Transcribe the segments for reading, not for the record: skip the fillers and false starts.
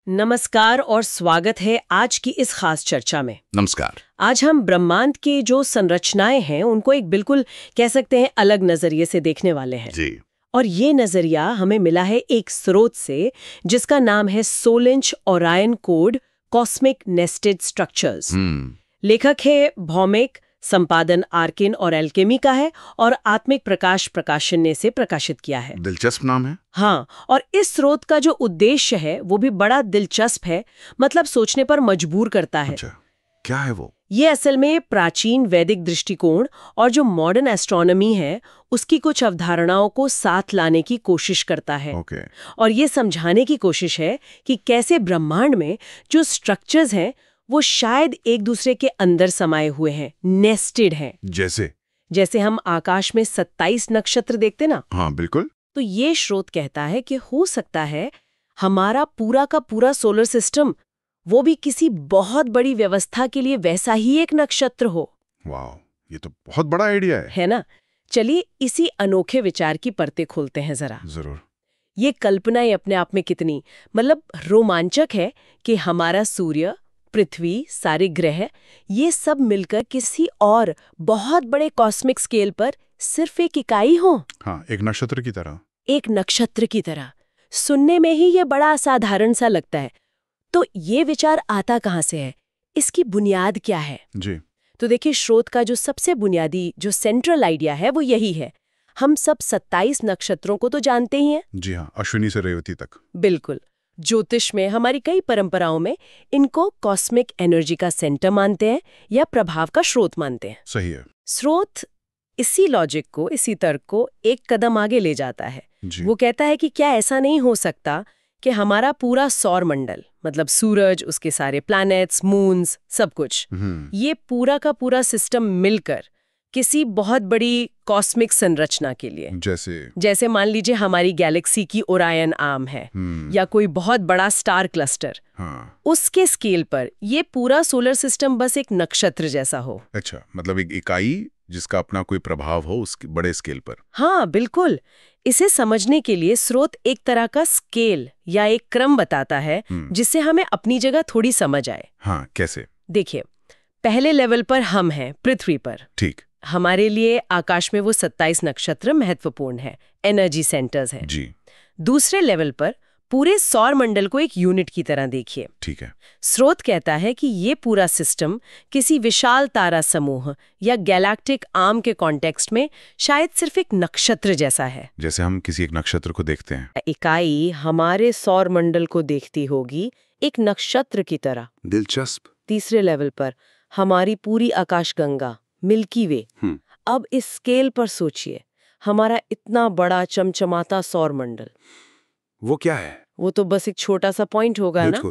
नमस्कार और स्वागत है आज की इस खास चर्चा में। नमस्कार। आज हम ब्रह्मांड की जो संरचनाएं हैं उनको एक बिल्कुल कह सकते हैं अलग नजरिए से देखने वाले हैं जी। और ये नजरिया हमें मिला है एक स्रोत से जिसका नाम है सोलिंच Orion code cosmic nested structures. लेखक है भौमिक, संपादन आर्किन और एल्केमी का है और आत्मिक प्रकाश प्रकाशन ने इसे प्रकाशित किया है। दिलचस्प नाम है। हाँ, और इस स्रोत का जो उद्देश्य है वो भी बड़ा दिलचस्प है, मतलब सोचने पर मजबूर करता है। अच्छा, क्या है वो? ये असल में प्राचीन वैदिक दृष्टिकोण और जो मॉडर्न एस्ट्रोनॉमी है उसकी कुछ अवधारणाओं को साथ लाने की कोशिश करता है। और ये समझाने की कोशिश है कि कैसे ब्रह्मांड में जो स्ट्रक्चर्स हैं वो शायद एक दूसरे के अंदर समाये हुए हैं, नेस्टेड हैं। जैसे हम आकाश में 27 नक्षत्र देखते ना। हाँ, बिल्कुल। तो ये स्रोत कहता है कि हो सकता है हमारा पूरा का पूरा सोलर सिस्टम वो भी किसी बहुत बड़ी व्यवस्था के लिए वैसा ही एक नक्षत्र हो। वाह, ये तो बहुत बड़ा आइडिया है ना? चलिए इसी अनोखे विचार की परतें खोलते हैं जरा। जरूर। ये कल्पना ही अपने आप में कितनी रोमांचक है कि हमारा सूर्य, पृथ्वी, सारे ग्रह ये सब मिलकर किसी और बहुत बड़े कॉस्मिक स्केल पर सिर्फ एक इकाई हो। हाँ, एक नक्षत्र की तरह। एक नक्षत्र की तरह। सुनने में ही ये बड़ा असाधारण सा लगता है। तो ये विचार आता कहाँ से है? इसकी बुनियाद क्या है? जी। तो देखिए, स्रोत का जो सबसे बुनियादी जो सेंट्रल आइडिया है वो यही है। हम सब 27 नक्षत्रों को तो जानते ही हैं। जी हाँ, अश्विनी से रेवती तक। बिल्कुल। ज्योतिष में, हमारी कई परंपराओं में इनको कॉस्मिक एनर्जी का सेंटर मानते हैं या प्रभाव का स्रोत मानते हैं। सही है। स्रोत इसी लॉजिक को, इसी तर्क को एक कदम आगे ले जाता है। वो कहता है कि क्या ऐसा नहीं हो सकता कि हमारा पूरा सौर मंडल, मतलब सूरज, उसके सारे प्लैनेट्स, मून्स, सब कुछ, ये पूरा का पूरा सिस्टम मिलकर किसी बहुत बड़ी कॉस्मिक संरचना के लिए, जैसे मान लीजिए हमारी गैलेक्सी की ओरायन आर्म है या कोई बहुत बड़ा स्टार क्लस्टर, उसके स्केल पर ये पूरा सोलर सिस्टम बस एक नक्षत्र जैसा हो। अच्छा, मतलब एक इकाई जिसका अपना कोई प्रभाव हो उसके बड़े स्केल पर। हाँ, बिल्कुल। इसे समझने के लिए स्रोत एक तरह का स्केल या एक क्रम बताता है जिससे हमें अपनी जगह थोड़ी समझ आए। हाँ, कैसे? देखिए, पहले लेवल पर हम हैं पृथ्वी पर। ठीक। हमारे लिए आकाश में वो 27 नक्षत्र महत्वपूर्ण है, एनर्जी सेंटर्स हैं। जी। दूसरे लेवल पर पूरे सौर मंडल को एक यूनिट की तरह देखिए। ठीक है। स्रोत कहता है कि ये पूरा सिस्टम किसी विशाल तारा समूह या गैलेक्टिक आर्म के कॉन्टेक्स्ट में शायद सिर्फ एक नक्षत्र जैसा है। जैसे हम किसी एक नक्षत्र को देखते हैं। इकाई हमारे सौर मंडल को देखती होगी एक नक्षत्र की तरह। दिलचस्प। तीसरे लेवल पर हमारी पूरी आकाशगंगा, मिल्की वे। अब इस स्केल पर सोचिए, हमारा इतना बड़ा चमचमाता सौर मंडल, वो क्या है? वो तो बस एक छोटा सा पॉइंट होगा ना।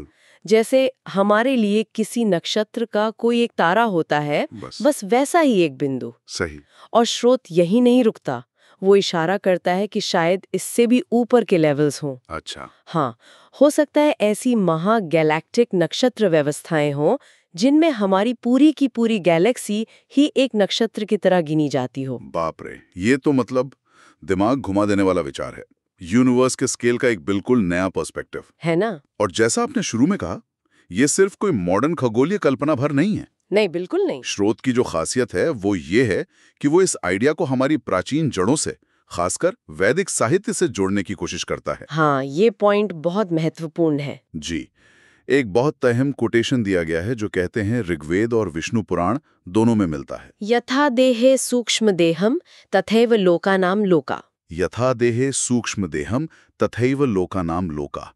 जैसे हमारे लिए किसी नक्षत्र का कोई एक तारा होता है, बस वैसा ही एक बिंदु। सही। और स्रोत यही नहीं रुकता, वो इशारा करता है कि शायद इससे भी ऊपर के लेवल्स हों। अच्छा। हाँ, हो सकता है ऐसी महा गैलेक्टिक नक्षत्र व्यवस्थाएं हों जिनमें हमारी पूरी की पूरी गैलेक्सी ही एक नक्षत्र की तरह गिनी जाती हो। बाप रे, ये तो मतलब दिमाग घुमा देने वाला विचार है। यूनिवर्स के स्केल का एक बिल्कुल नया पर्सपेक्टिव है ना। और जैसा आपने शुरू में कहा, ये सिर्फ कोई मॉडर्न खगोलीय कल्पना भर नहीं है। नहीं, बिल्कुल नहीं। स्रोत की जो खासियत है वो ये है कि वो इस आइडिया को हमारी प्राचीन जड़ों से, खासकर वैदिक साहित्य से जोड़ने की कोशिश करता है। हाँ, ये पॉइंट बहुत महत्वपूर्ण है। जी। एक बहुत अहम कोटेशन दिया गया है जो कहते हैं ऋग्वेद और विष्णु पुराण दोनों में मिलता है। यथा देहे सूक्ष्म देहम तथैव लोकानाम लोका। यथा देहे सूक्ष्म देहम तथैव लोकानाम लोका।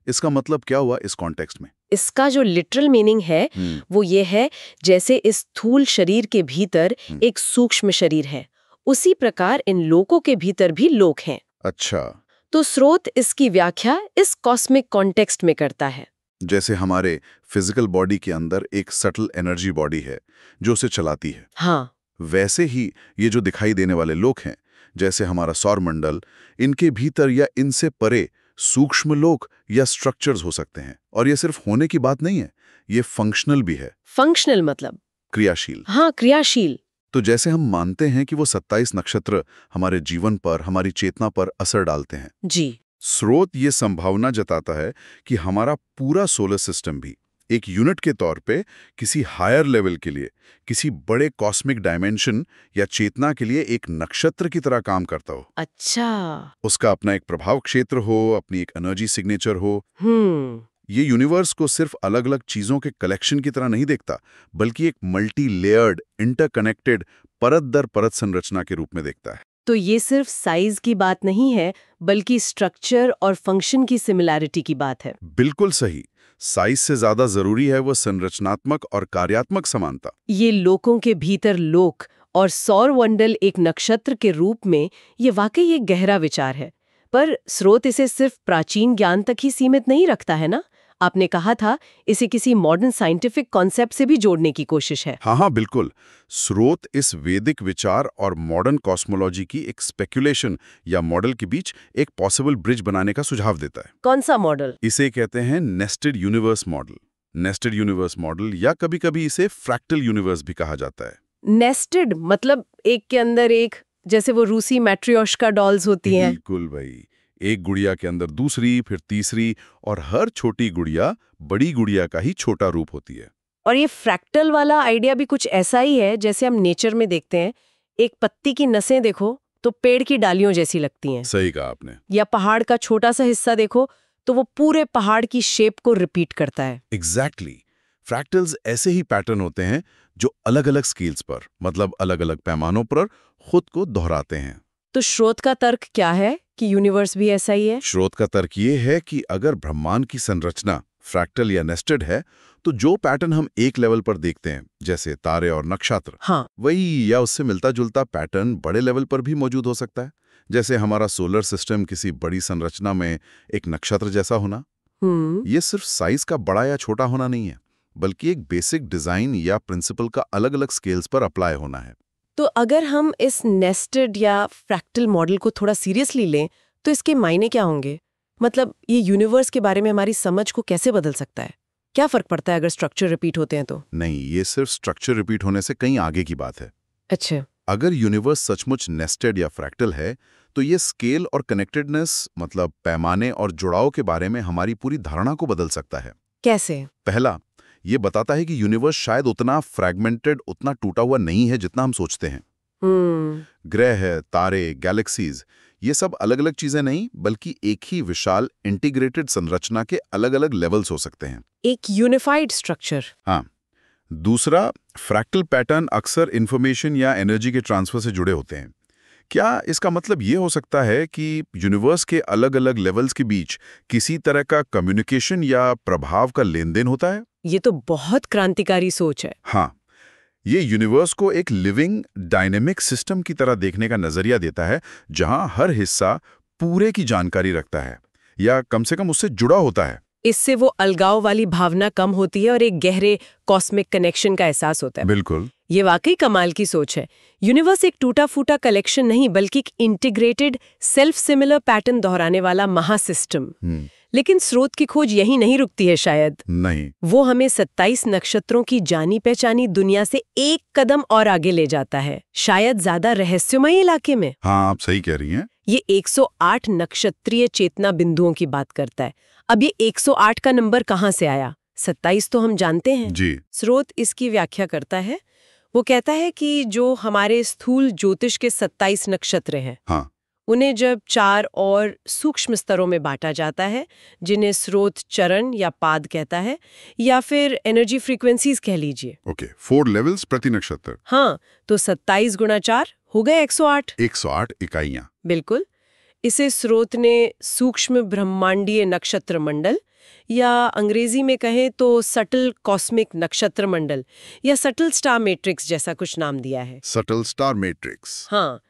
इसका मतलब क्या हुआ इस कॉन्टेक्स्ट में? इसका जो लिटरल मीनिंग है वो ये है, जैसे इस स्थूल शरीर के भीतर एक सूक्ष्म शरीर है, उसी प्रकार इन लोकों के भीतर भी लोक हैं। अच्छा। तो स्रोत इसकी व्याख्या इस कॉस्मिक कॉन्टेक्स्ट में करता है। जैसे हमारे फिजिकल बॉडी के अंदर एक सटल एनर्जी बॉडी है जो उसे चलाती है। हाँ। वैसे ही ये जो दिखाई देने वाले लोक हैं, जैसे हमारा सौर मंडल, इनके भीतर या इनसे परे सूक्ष्म लोक या स्ट्रक्चर्स हो सकते हैं। और ये सिर्फ होने की बात नहीं है, ये फंक्शनल भी है। फंक्शनल मतलब क्रियाशील। हाँ, क्रियाशील। तो जैसे हम मानते हैं कि वो 27 नक्षत्र हमारे जीवन पर, हमारी चेतना पर असर डालते हैं। जी। स्रोत ये संभावना जताता है कि हमारा पूरा सोलर सिस्टम भी एक यूनिट के तौर पे किसी हायर लेवल के लिए, किसी बड़े कॉस्मिक डायमेंशन या चेतना के लिए एक नक्षत्र की तरह काम करता हो। अच्छा। उसका अपना एक प्रभाव क्षेत्र हो, अपनी एक एनर्जी सिग्नेचर हो। ये यूनिवर्स को सिर्फ अलग अलग चीजों के कलेक्शन की तरह नहीं देखता, बल्कि एक मल्टी लेयर्ड, इंटरकनेक्टेड, परत दर परत संरचना के रूप में देखता है। तो ये सिर्फ साइज की बात नहीं है, बल्कि स्ट्रक्चर और फंक्शन की सिमिलैरिटी की बात है। बिल्कुल सही। साइज से ज्यादा जरूरी है वो संरचनात्मक और कार्यात्मक समानता। ये लोकों के भीतर लोक और सौरमंडल एक नक्षत्र के रूप में, ये वाकई एक गहरा विचार है। पर स्रोत इसे सिर्फ प्राचीन ज्ञान तक ही सीमित नहीं रखता है ना? आपने कहा था इसे किसी मॉडर्न साइंटिफिक कॉन्सेप्ट से भी जोड़ने की कोशिश है। हाँ, बिल्कुल। स्रोत इस वैदिक विचार और मॉडर्न कॉस्मोलॉजी की एक स्पेक्युलेशन या मॉडल के बीच एक पॉसिबल ब्रिज बनाने का सुझाव देता है। कौन सा मॉडल? इसे कहते हैं nested universe model. Nested universe model या कभी-कभी इसे फ्रैक्टल यूनिवर्स भी कहा जाता है। नेस्टेड मतलब एक के अंदर एक, जैसे वो रूसी मैट्रियोश्का डॉल्स होती हैं। बिल्कुल भाई। एक गुड़िया के अंदर दूसरी, फिर तीसरी, और हर छोटी गुड़िया बड़ी गुड़िया का ही छोटा रूप होती है। और ये फ्रैक्टल वाला आइडिया भी कुछ ऐसा ही है जैसे हम नेचर में देखते हैं। एक पत्ती की नसें देखो तो पेड़ की डालियों जैसी लगती हैं। सही कहा आपने। या पहाड़ का छोटा सा हिस्सा देखो तो वो पूरे पहाड़ की शेप को रिपीट करता है। एग्जैक्टली। फ्रैक्टल्स ऐसे ही पैटर्न होते हैं जो अलग अलग स्केल्स पर, मतलब अलग अलग पैमानों पर खुद को दोहराते हैं। तो स्रोत का तर्क क्या है कि यूनिवर्स भी ऐसा ही है? स्रोत का तर्क ये है कि अगर ब्रह्मांड की संरचना फ्रैक्टल या नेस्टेड है, तो जो पैटर्न हम एक लेवल पर देखते हैं, जैसे तारे और नक्षत्र, हाँ, वही या उससे मिलता जुलता पैटर्न बड़े लेवल पर भी मौजूद हो सकता है। जैसे हमारा सोलर सिस्टम किसी बड़ी संरचना में एक नक्षत्र जैसा होना। ये सिर्फ साइज का बड़ा या छोटा होना नहीं है, बल्कि एक बेसिक डिजाइन या प्रिंसिपल का अलग अलग स्केल्स पर अप्लाई होना है। तो अगर हम इस नेस्टेड या फ्रैक्टल मॉडल को थोड़ा सीरियसली लें तो इसके मायने क्या होंगे? मतलब ये यूनिवर्स के बारे में हमारी समझ को कैसे बदल सकता है? क्या फर्क पड़ता है अगर स्ट्रक्चर रिपीट होते हैं तो? नहीं, ये सिर्फ स्ट्रक्चर रिपीट होने से कहीं आगे की बात है। अच्छा। अगर यूनिवर्स सचमुच नेस्टेड या फ्रैक्टल है, तो ये स्केल और कनेक्टेडनेस, मतलब पैमाने और जुड़ाव के बारे में हमारी पूरी धारणा को बदल सकता है। कैसे? पहला, ये बताता है कि यूनिवर्स शायद उतना फ्रैगमेंटेड, उतना टूटा हुआ नहीं है जितना हम सोचते हैं। ग्रह, तारे, गैलेक्सीज, ये सब अलग अलग चीजें नहीं, बल्कि एक ही विशाल इंटीग्रेटेड संरचना के अलग अलग लेवल्स हो सकते हैं। एक यूनिफाइड स्ट्रक्चर। हाँ। दूसरा, फ्रैक्टल पैटर्न अक्सर इंफॉर्मेशन या एनर्जी के ट्रांसफर से जुड़े होते हैं। क्या इसका मतलब ये हो सकता है कि यूनिवर्स के अलग अलग लेवल्स के बीच किसी तरह का कम्युनिकेशन या प्रभाव का लेन देन होता है? ये तो बहुत क्रांतिकारी सोच है। हाँ, ये यूनिवर्स को एक लिविंग डायनेमिक सिस्टम की तरह देखने का नजरिया देता है, जहां हर हिस्सा पूरे की जानकारी रखता है या कम से कम उससे जुड़ा होता है। इससे वो अलगाव वाली भावना कम होती है और एक गहरे कॉस्मिक कनेक्शन का एहसास होता है। बिल्कुल। ये वाकई कमाल की सोच है। यूनिवर्स एक टूटा फूटा कलेक्शन नहीं, बल्कि एक इंटीग्रेटेड सेल्फ सिमिलर पैटर्न दोहराने वाला महासिस्टम। लेकिन स्रोत की खोज यही नहीं रुकती है शायद। नहीं, वो हमें 27 नक्षत्रों की जानी पहचानी दुनिया से एक कदम और आगे ले जाता है, शायद ज्यादा रहस्यमय इलाके में। हाँ, आप सही कह रही हैं। ये 108 नक्षत्रीय चेतना बिंदुओं की बात करता है। अब ये 108 का नंबर कहाँ से आया? 27 तो हम जानते हैं जी। स्रोत इसकी व्याख्या करता है। वो कहता है कि जो हमारे स्थूल ज्योतिष के 27 नक्षत्र हैं, हाँ, उन्हें जब 4 और सूक्ष्म स्तरों में बांटा जाता है, जिन्हें स्रोत चरण या पाद कहता है, या फिर एनर्जी फ्रीक्वेंसीज कह लीजिए। ओके, 4 लेवल्स प्रति नक्षत्र। हाँ, तो 27 गुणा 4 हो गए 108। 108 इकाइयां। बिल्कुल। इसे स्रोत ने सूक्ष्म ब्रह्मांडीय नक्षत्र मंडल, या अंग्रेजी में कहें तो सटल कॉस्मिक नक्षत्र मंडल, या सटल स्टार मैट्रिक्स जैसा कुछ नाम दिया है। Subtle star matrix. हाँ,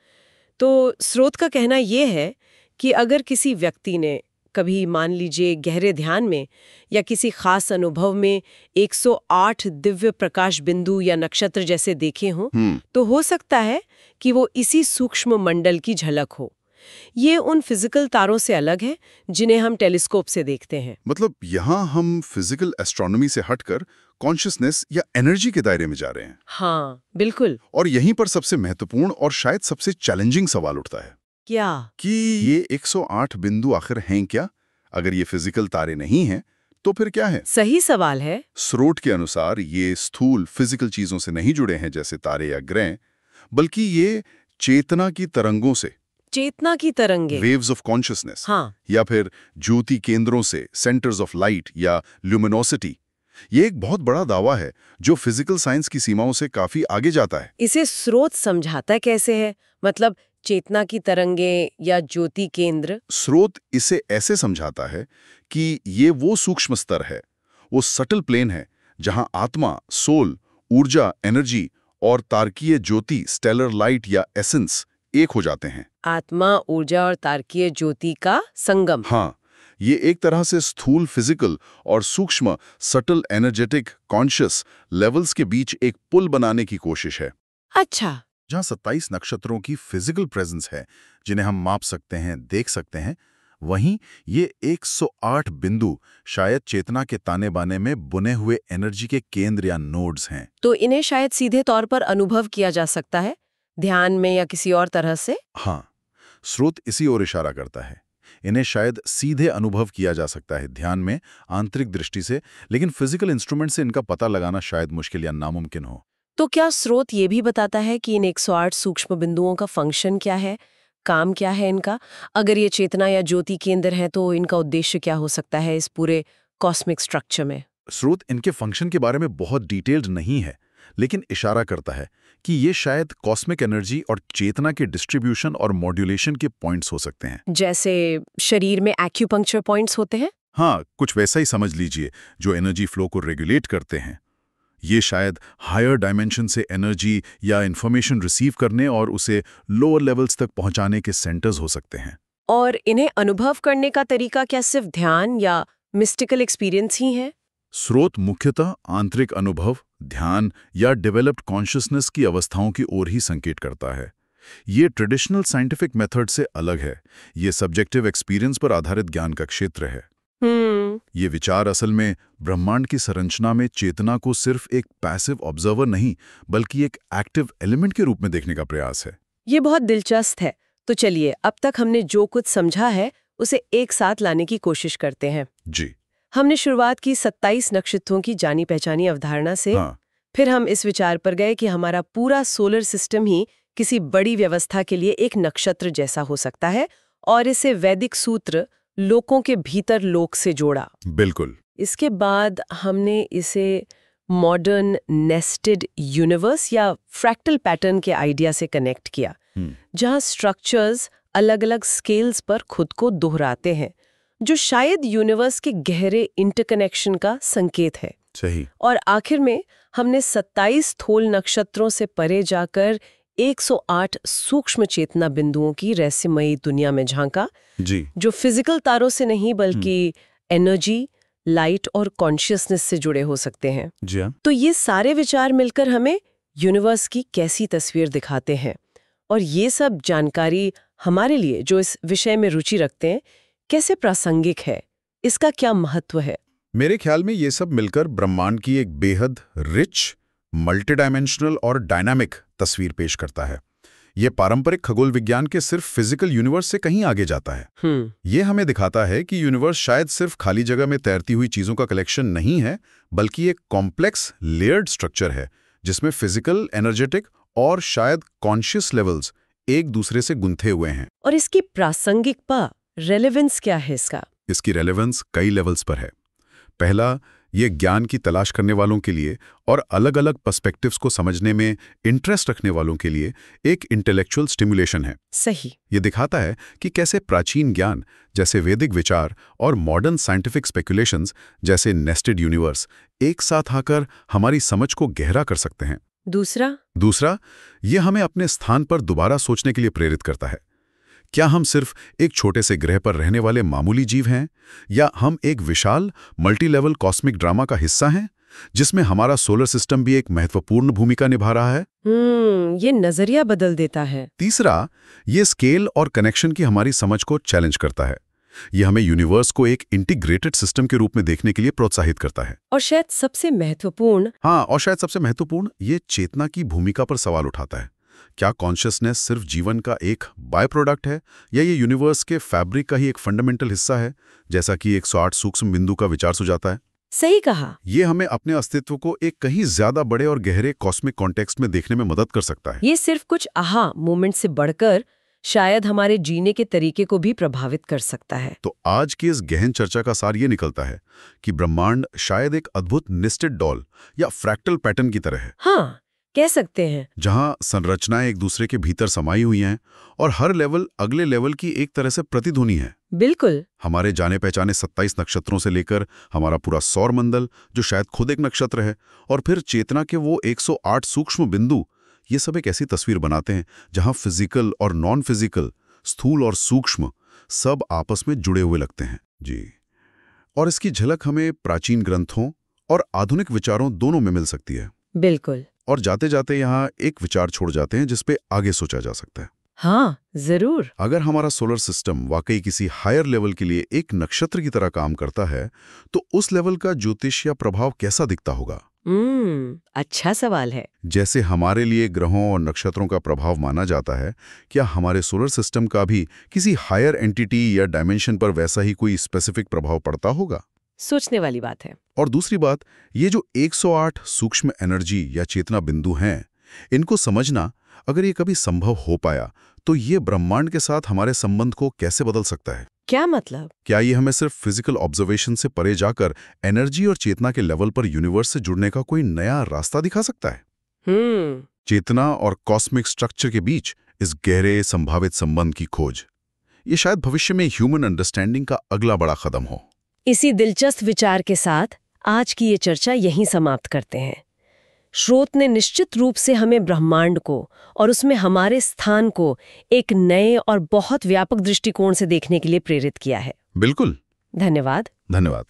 तो स्रोत का कहना यह है कि अगर किसी व्यक्ति ने कभी मान लीजिए गहरे ध्यान में या किसी खास अनुभव में 108 दिव्य प्रकाश बिंदु या नक्षत्र जैसे देखे हों, तो हो सकता है कि वो इसी सूक्ष्म मंडल की झलक हो। ये उन फिजिकल तारों से अलग है जिन्हें हम टेलीस्कोप से देखते हैं। मतलब यहाँ हम फिजिकल एस्ट्रोनॉमी से हटकर कॉन्शियसनेस या एनर्जी के दायरे में जा रहे हैं। हाँ, बिल्कुल। और यहीं पर सबसे महत्वपूर्ण और शायद सबसे चैलेंजिंग सवाल उठता है। क्या कि ये 108 बिंदु आखिर हैं क्या? अगर ये फिजिकल तारे नहीं हैं तो फिर क्या है? सही सवाल है। स्रोत के अनुसार ये स्थूल फिजिकल चीजों से नहीं जुड़े हैं जैसे तारे या ग्रह, बल्कि ये चेतना की तरंगों से, चेतना की तरंगे, वेव्स ऑफ कॉन्शियसनेस, हाँ, या फिर ज्योति केंद्रों से, सेंटर्स ऑफ लाइट या ल्यूमिनोसिटी। ये एक बहुत बड़ा दावा है जो फिजिकल साइंस की सीमाओं से काफी आगे जाता है। इसे स्रोत समझाता कैसे है? मतलब चेतना की तरंगे या ज्योति केंद्र? स्रोत इसे ऐसे समझाता है कि ये वो सूक्ष्म स्तर है, वो सटल प्लेन है जहां आत्मा, सोल, ऊर्जा, एनर्जी और तारकीय ज्योति, स्टेलर लाइट या एसेंस एक हो जाते हैं। आत्मा, ऊर्जा और तारकीय ज्योति का संगम। हाँ, ये एक तरह से स्थूल फिजिकल और सूक्ष्म सटल एनर्जेटिक कॉन्शियस लेवल्स के बीच एक पुल बनाने की कोशिश है। अच्छा, जहां 27 नक्षत्रों की फिजिकल प्रेजेंस है जिन्हें हम माप सकते हैं, देख सकते हैं, वहीं ये 108 बिंदु शायद चेतना के ताने बाने में बुने हुए एनर्जी के केंद्र या नोड्स हैं। तो इन्हें शायद सीधे तौर पर अनुभव किया जा सकता है, ध्यान में या किसी और तरह से? हाँ, स्रोत इसी ओर इशारा करता है। इन्हें शायद सीधे अनुभव किया जा सकता है ध्यान में, आंतरिक दृष्टि से, लेकिन फिजिकल इंस्ट्रूमेंट से इनका पता लगाना शायद मुश्किल या नामुमकिन हो। तो क्या स्रोत ये भी बताता है कि इन 108 सूक्ष्म बिंदुओं का फंक्शन क्या है, काम क्या है इनका? अगर ये चेतना या ज्योति केंद्र है तो इनका उद्देश्य क्या हो सकता है इस पूरे कॉस्मिक स्ट्रक्चर में? स्रोत इनके फंक्शन के बारे में बहुत डिटेल्ड नहीं है, लेकिन इशारा करता है कि ये शायद कॉस्मिक एनर्जी और चेतना के डिस्ट्रीब्यूशन और मॉड्यूलेशन के पॉइंट्स हो सकते हैं। जैसे शरीर में एक्यूपंक्चर पॉइंट्स होते हैं? हाँ, कुछ वैसा ही समझ लीजिए, जो एनर्जी फ्लो को रेगुलेट करते हैं। ये शायद हायर डायमेंशन से एनर्जी या इंफॉर्मेशन रिसीव करने और उसे लोअर लेवल्स तक पहुंचाने के सेंटर्स हो सकते हैं। और इन्हें अनुभव करने का तरीका क्या सिर्फ ध्यान या मिस्टिकल एक्सपीरियंस ही है? स्रोत मुख्यतः आंतरिक अनुभव, ध्यान या डेवलप्ड कॉन्शियसनेस की अवस्थाओं की ओर ही संकेत करता है। ये ट्रेडिशनल साइंटिफिक मेथड से अलग है। ये सब्जेक्टिव एक्सपीरियंस पर आधारित ज्ञान का क्षेत्र है। ये विचार असल में ब्रह्मांड की संरचना में चेतना को सिर्फ एक पैसिव ऑब्जर्वर नहीं, बल्कि एक एक्टिव एलिमेंट के रूप में देखने का प्रयास है। ये बहुत दिलचस्प है। तो चलिए, अब तक हमने जो कुछ समझा है उसे एक साथ लाने की कोशिश करते हैं। जी, हमने शुरुआत की 27 नक्षत्रों की जानी पहचानी अवधारणा से। हाँ। फिर हम इस विचार पर गए कि हमारा पूरा सोलर सिस्टम ही किसी बड़ी व्यवस्था के लिए एक नक्षत्र जैसा हो सकता है, और इसे वैदिक सूत्र लोकों के भीतर लोक से जोड़ा। बिल्कुल। इसके बाद हमने इसे मॉडर्न नेस्टेड यूनिवर्स या फ्रैक्टल पैटर्न के आइडिया से कनेक्ट किया, जहां स्ट्रक्चर्स अलग-अलग स्केल्स पर खुद को दोहराते हैं, जो शायद यूनिवर्स के गहरे इंटरकनेक्शन का संकेत है। सही। और आखिर में हमने 27 थोल नक्षत्रों से परे जाकर 108 सूक्ष्म चेतना बिंदुओं की रहस्यमयी दुनिया में झांका, जी, जो फिजिकल तारों से नहीं बल्कि एनर्जी, लाइट और कॉन्शियसनेस से जुड़े हो सकते हैं। जी हाँ। तो ये सारे विचार मिलकर हमें यूनिवर्स की कैसी तस्वीर दिखाते हैं, और ये सब जानकारी हमारे लिए जो इस विषय में रुचि रखते हैं कैसे प्रासंगिक है, इसका क्या महत्व है। मेरे ख्याल में ये सब मिलकर ब्रह्मांड की एक बेहद रिच, मल्टी डायमेंशनल और डायनामिक तस्वीर पेश करता है। ये पारंपरिक खगोल विज्ञान के सिर्फ फिजिकल यूनिवर्स से कहीं आगे जाता है। ये हमें दिखाता है कि यूनिवर्स शायद सिर्फ खाली जगह में तैरती हुई चीजों का कलेक्शन नहीं है, बल्कि एक कॉम्प्लेक्स लेयर्ड स्ट्रक्चर है जिसमें फिजिकल, एनर्जेटिक और शायद कॉन्शियस लेवल्स एक दूसरे से गुंथे हुए हैं। और इसकी प्रासंगिकता, रेलेवेंस क्या है इसका? इसकी रेलेवेंस कई लेवल्स पर है। पहला, ये ज्ञान की तलाश करने वालों के लिए और अलग-अलग पर्सपेक्टिव्स को समझने में इंटरेस्ट रखने वालों के लिए एक इंटेलेक्चुअल स्टिमुलेशन है। सही। ये दिखाता है कि कैसे प्राचीन ज्ञान जैसे वैदिक विचार और मॉडर्न साइंटिफिक स्पेकुलेशंस जैसे नेस्टेड यूनिवर्स एक साथ आकर हमारी समझ को गहरा कर सकते हैं। दूसरा, ये हमें अपने स्थान पर दोबारा सोचने के लिए प्रेरित करता है। क्या हम सिर्फ एक छोटे से ग्रह पर रहने वाले मामूली जीव हैं, या हम एक विशाल मल्टी लेवल कॉस्मिक ड्रामा का हिस्सा हैं जिसमें हमारा सोलर सिस्टम भी एक महत्वपूर्ण भूमिका निभा रहा है? ये नजरिया बदल देता है। तीसरा, ये स्केल और कनेक्शन की हमारी समझ को चैलेंज करता है। यह हमें यूनिवर्स को एक इंटीग्रेटेड सिस्टम के रूप में देखने के लिए प्रोत्साहित करता है। और शायद सबसे महत्वपूर्ण, ये चेतना की भूमिका पर सवाल उठाता है। क्या कॉन्शियसनेस सिर्फ जीवन का एक बाय प्रोडक्ट है या ये यूनिवर्स के फैब्रिक का ही एक फंडामेंटल हिस्सा है, जैसा कि 108 सूक्ष्म बिंदु का विचार सुझाता है? सही कहा। ये हमें अपने अस्तित्व को एक कहीं ज्यादा बड़े और गहरे कॉस्मिक कॉन्टेक्स्ट में देखने में मदद कर सकता है। ये सिर्फ कुछ आहा मोमेंट से बढ़कर शायद हमारे जीने के तरीके को भी प्रभावित कर सकता है। तो आज की इस गहन चर्चा का सार ये निकलता है कि ब्रह्मांड शायद एक अद्भुत नेस्टेड डॉल या फ्रैक्टल पैटर्न की तरह है। हाँ, कह सकते हैं। जहां संरचनाएं एक दूसरे के भीतर समाई हुई हैं और हर लेवल अगले लेवल की एक तरह से प्रतिध्वनि है। बिल्कुल। हमारे जाने पहचाने 27 नक्षत्रों से लेकर हमारा पूरा सौर मंडल, जो शायद खुद एक नक्षत्र है, और फिर चेतना के वो 108 सूक्ष्म बिंदु, ये सब एक ऐसी तस्वीर बनाते हैं जहां फिजिकल और नॉन फिजिकल, स्थूल और सूक्ष्म, सब आपस में जुड़े हुए लगते हैं। जी, और इसकी झलक हमें प्राचीन ग्रंथों और आधुनिक विचारों दोनों में मिल सकती है। बिल्कुल। और जाते जाते यहाँ एक विचार छोड़ जाते हैं जिसपे आगे सोचा जा सकता है। हाँ, जरूर। अगर हमारा सोलर सिस्टम वाकई किसी हायर लेवल के लिए एक नक्षत्र की तरह काम करता है, तो उस लेवल का ज्योतिष या प्रभाव कैसा दिखता होगा? अच्छा सवाल है। जैसे हमारे लिए ग्रहों और नक्षत्रों का प्रभाव माना जाता है, क्या हमारे सोलर सिस्टम का भी किसी हायर एंटिटी या डायमेंशन पर वैसा ही कोई स्पेसिफिक प्रभाव पड़ता होगा? सोचने वाली बात है। और दूसरी बात, ये जो 108 सूक्ष्म एनर्जी या चेतना बिंदु हैं, इनको समझना, अगर ये कभी संभव हो पाया, तो ये ब्रह्मांड के साथ हमारे संबंध को कैसे बदल सकता है? क्या मतलब? क्या ये हमें सिर्फ फिजिकल ऑब्जर्वेशन से परे जाकर एनर्जी और चेतना के लेवल पर यूनिवर्स से जुड़ने का कोई नया रास्ता दिखा सकता है? चेतना और कॉस्मिक स्ट्रक्चर के बीच इस गहरे संभावित संबंध की खोज, ये शायद भविष्य में ह्यूमन अंडरस्टैंडिंग का अगला बड़ा कदम हो। इसी दिलचस्प विचार के साथ आज की ये चर्चा यहीं समाप्त करते हैं। स्रोत ने निश्चित रूप से हमें ब्रह्मांड को और उसमें हमारे स्थान को एक नए और बहुत व्यापक दृष्टिकोण से देखने के लिए प्रेरित किया है। बिल्कुल। धन्यवाद। धन्यवाद।